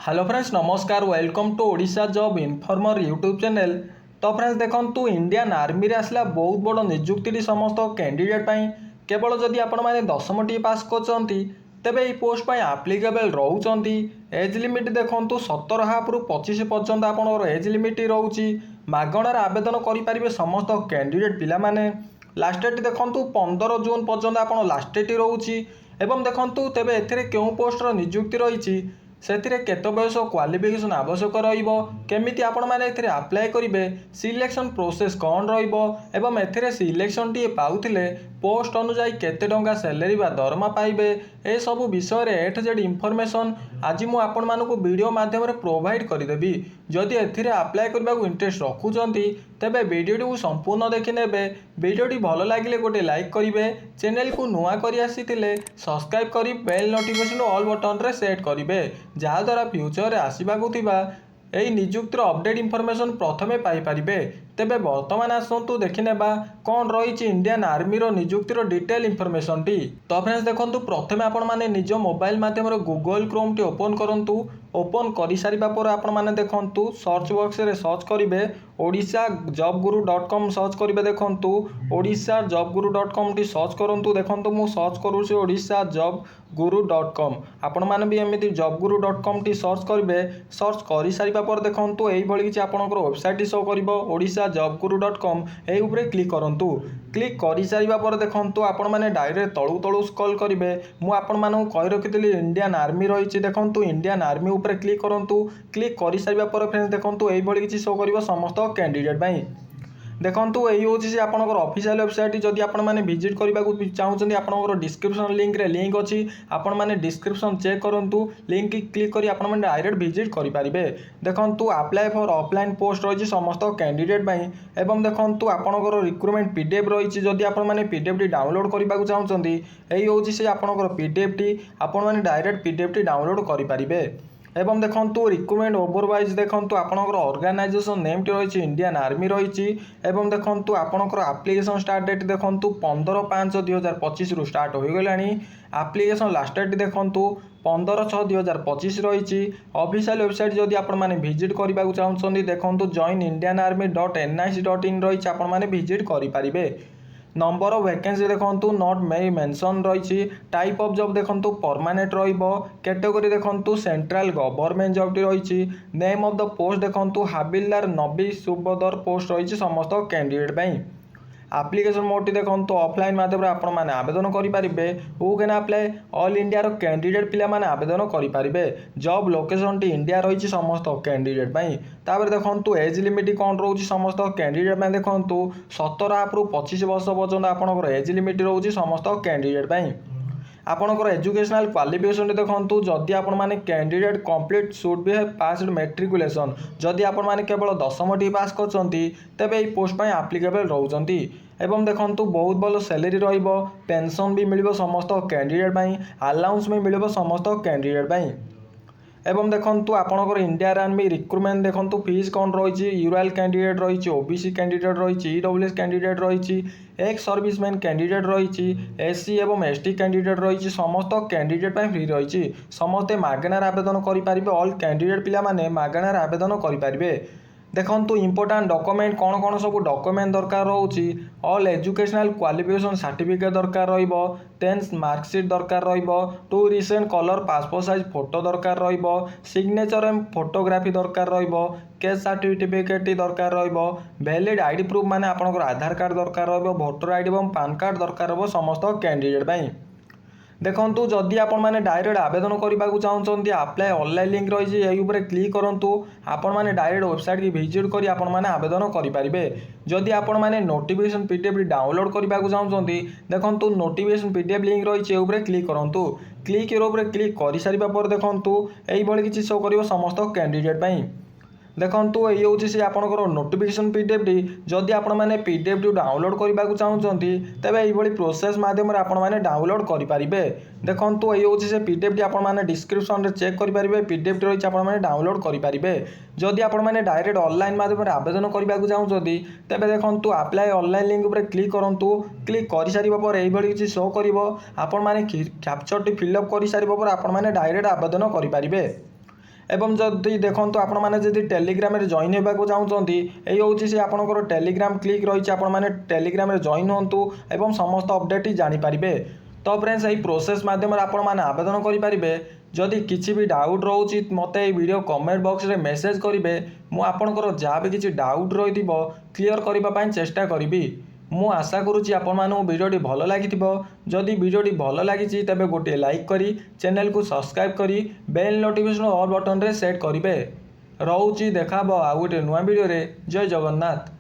Hello friends नमस्कार welcome to Odisha job informer YouTube channel. तो friends देखो इंडियन आर्मी रे आसला बहुत बड़ निजुक्ति समस्त कैंडिडेट केवल जदि आपण मैंने 10टी टी पास कर तेबे ये पोस्ट पर आप्लिकेबल रोचे। एज लिमिट देखो 17 रु 25 पर्यंत आप एज लिमिट रोचे। मागणार आवेदन करेंगे समस्त कैंडिडेट पिला माने। लास्ट डेट देखो 15 जून पर्यंत आप लास्ट डेट रोचे। एवं देखो तेबे एथिरे क्यों पोस्टर निजुक्ति रही से केत बयस क्वालिफिकेशन आवश्यक रमिति आपण मैंने आप्लाय करेंगे सिलेक्शन प्रोसेस कौन रही एथिरे सिलेक्शन टी पाउथिले पोस्ट अनुजाई केते टंका सैलरी बा दरमा पाइबे ए सब विषय रे ए टू जेड इनफॉरमेशन आज मु आपण मानकु वीडियो माध्यम रे प्रोवाइड करदेवी। जदि एथिरे आप्लाय करबा को इंटरेस्ट रखुचंती तेबे वीडियोटी को संपूर्ण देखि नेबे। वीडियोटी भल लागिले गोटे लाइक करिवे, चैनल को नुआ करि आसीतिले सब्सक्राइब करी बेल नोटिफिकेशन ऑल बटन रे सेट करिवे जहा द्वारा फ्यूचर रे आसीबाकु थिबा एई निजुक्तिर अपडेट इनफॉरमेशन प्रथमे पाई परिबे। तेबे वर्तमान आसंतु देखिनेबा कौन रही इंडियन आर्मी रो निजुक्तिर डिटेल इनफॉरमेशन टी। तो फ्रेंड्स देखंतु प्रथमे आपण माने निज मोबाइल माध्यम रे गूगल क्रोम टी ओपन करंतु। ओपन करि सारिबा पर आपण माने देखंतु सर्च बॉक्स रे सर्च करिवे odisha.jobguru.com सर्च करिवे। देखंतु odisha.jobguru.com टी सर्च करंतु। देखंतु मु सर्च करूछि odisha.jobguru.com। आपण माने भी एमिति jobguru.com टी सर्च करिवे। सर्च करि सारिबा पर देखंतु एई भଳି किछि आपनकर वेबसाइट शो करिवो odisha.jobguru.com। एई उपरे क्लिक करंतु। क्लिक करि सारिबा पर देखंतु आपण माने डायरेक्ट तळु तळु स्क्रॉल करिवे। मु आपण मानू कहि रखितली इंडियन आर्मी रहिछि। देखंतु इंडियन आर्मी उपरे क्लिक करंतु। क्लिक करि सारिबा पर फ्रेंड्स देखंतु एई भଳି किछि शो करिवो समस्त कैंडिडेट बाई। देखंतु एई होछि जे आपनकर ऑफिशियल वेबसाइट जदि आपण माने विजिट करबा को चाहउछन्ती आपनकर डिस्क्रिप्शन लिंक रे लिंक अछि। आपण माने डिस्क्रिप्शन चेक करंतु। लिंक की क्लिक करी आपण माने डायरेक्ट विजिट करि परिबे। देखंतु अप्लाई फॉर ऑफलाइन पोस्ट रहिछि समस्त कैंडिडेट बाई। एवं देखंतु आपनकर रिक्रूटमेंट पीडीएफ रहिछि। जदि आपण माने पीडीएफ टी डाउनलोड करबा को चाहउछन्ती एई होछि से आपनकर पीडीएफ टी आपण माने डायरेक्ट पीडीएफ टी डाउनलोड करि परिबे। एवं देखंतु रिक्रूटमेंट ओवरवाइज देखंतु आपनकर ऑर्गेनाइजेशन नेम टी रहिछि इंडियन आर्मी रहिछि। एवं देखंतु आपनकर एप्लिकेशन स्टार्ट डेट देखंतु 15/5/2025 रु स्टार्ट होई गलानी। एप्लिकेशन लास्ट डेट देखंतु 15/6/2025 रहिछि। ऑफिशियल वेबसाइट जदि आपण माने विजिट करबा को चाहउछन्ती देखंतु joinindianarmy.nic.in रहिछि। आपण माने विजिट करि परिबे। नंबर ऑफ वैकेंसी देखंतु नॉट मे मेंशन रही। टाइप ऑफ जॉब देखंतु परमानेंट रहिबो। कैटेगरी देखंतु सेंट्रल गवर्नमेंट जॉब टी रही। नेम ऑफ द पोस्ट देखंतु हाबिलदार नबी सुबदर पोस्ट रही समस्त कैंडिडेट बाई। एप्लिकेशन मोड टी देखंतु ऑफलाइन माध्यम आपण माने आवेदन करि परिबे। Who can apply all India रो कैंडिडेट पिला माने आवेदन करि परिबे। जॉब लोकेशन टी इंडिया रही समस्त कैंडिडेट बाई। तापर देखंतु एज लिमिट कोन रहउची समस्त कैंडिडेट में देखंतु 17 रु 25 वर्ष पर्यंत आपनकर एज लिमिट रहउची समस्त कैंडिडेट बाई। आपनकर एजुकेशनल क्वालिफिकेशन देखंतु जदि आपण माने candidate complete should be have passed matriculation. जदि आपण माने केवल 10टी पास करचंती तबे ए पोस्ट पय एप्लीकेबल रहउचंती। एवं देखंतु बहुत भल सैलरी रहिबो। पेंशन भी मिलिबो समस्त कैंडिडेट बाई। अलाउंस भी मिलिबो समस्त कैंडिडेट बाई। एवं देखंतु आपनकर इंडियन आर्मी रिक्रूटमेंट देखंतु फीस कौन रही। यूरल कैंडिडेट रही, ओबीसी कैंडिडेट रही, ईडब्ल्यूएस कैंडिडेट रही, एक्स सर्विसमैन कैंडिडेट रही, एससी एवं एसटी कैंडिडेट रही। समस्त कैंडिडेट फ्री रही। समस्ते मागणार आवेदन करें। ऑल कैंडिडेट पिला माने मागणार आवेदन करें। देखंतु इंपोर्टेंट डॉक्यूमेंट कौन कौन सब डॉक्यूमेंट दरकार रोची। ऑल एजुकेशनल क्वालिफिकेशन सर्टिफिकेट दरकार रहिबो। 10th मार्कशीट दरकार रहिबो। 2 recent colour passport size photo दरकार रहिबो। सिग्नेचर एंड फोटोग्राफी दरकार रहिबो। कैश सर्टिफिकेट दरकार रहिबो। वैलिड आईडी प्रूफ माने आपनकर आधार कार्ड दरकार रहिबो। वोटर आईडी एवं पैन कार्ड दरकार रहिबो समस्त कैंडिडेट बाई। देखंतु जदि आपण माने डायरेक्ट आवेदन करबा को चाहउछन्ती अप्लाई ऑनलाइन लिंक रही एई उपरे क्लिक करंतु। आपण माने डायरेक्ट वेबसाइट की विजिट करी आपण माने आवेदन करि परिबे। जदि आपण माने नोटिफिकेशन पीडीएफ डाउनलोड करबा को चाहउछन्ती देखंतु नोटिफिकेशन पीडीएफ लिंक रही उपरे क्लिक करंतु। क्लिक उपरे क्लिक करि सारिबा पर देखंतु एई भଳି किछि शो करिवो समस्त कैंडिडेट बाई। देखंतु एई होछि से आपनकर नोटिफिकेशन पीडीएफ टी जदि आपण माने पीडीएफ टी डाउनलोड करबा को चाहउछन्ती तबे एई भଳି प्रोसेस माध्यम रे आपण माने डाउनलोड करि परिबे। देखंतु एई होछि से पीडीएफ टी आपण माने डिस्क्रिप्शन रे चेक करि परिबे। पीडीएफ टी रही आपण माने डाउनलोड करि परिबे। जदि आपण माने डायरेक्ट ऑनलाइन माध्यम रे आवेदन करबा को चाहउछन्ती तबे देखंतु अप्लाई ऑनलाइन लिंक ऊपर क्लिक करंतु। क्लिक करि सारिबा पर एई भଳି किछि शो करिवो। आपण माने कैप्चर टी फिल अप करि सारिबा पर आपण माने डायरेक्ट आवेदन करि परिबे। एवं जदि देखो आपण मैंने जदि टेलीग्राम रे जॉइन होगा चाहूँगी यही हूँ सी आपंकर टेलीग्राम क्लिक रही आपण मैंने टेलीग्राम रे जॉइन हूँ एवं समस्त अपडेट ही जानीपारे। तो फ्रेंड्स यही प्रोसेस मध्यम आपण मैंने आवेदन करेंगे। जदि किसी भी डाउट रोचे मत वीडियो कमेंट बॉक्स रे मेसेज करेंगे मु आपणकर जहाँ भी किसी डाउट रही क्लीयर करने चेष्टा करी। मु आशा करुँची आपण मानू वीडियोटी भल लगी। जदि वीडियोटी भल लगी तेज गोटे लाइक करी चैनल को सब्सक्राइब करी बेल नोटिफिकेशन ऑल बटन रे सेट करेंगे। रोची देखा आउ गोटे नुआ वीडियो रे। जय जगन्नाथ।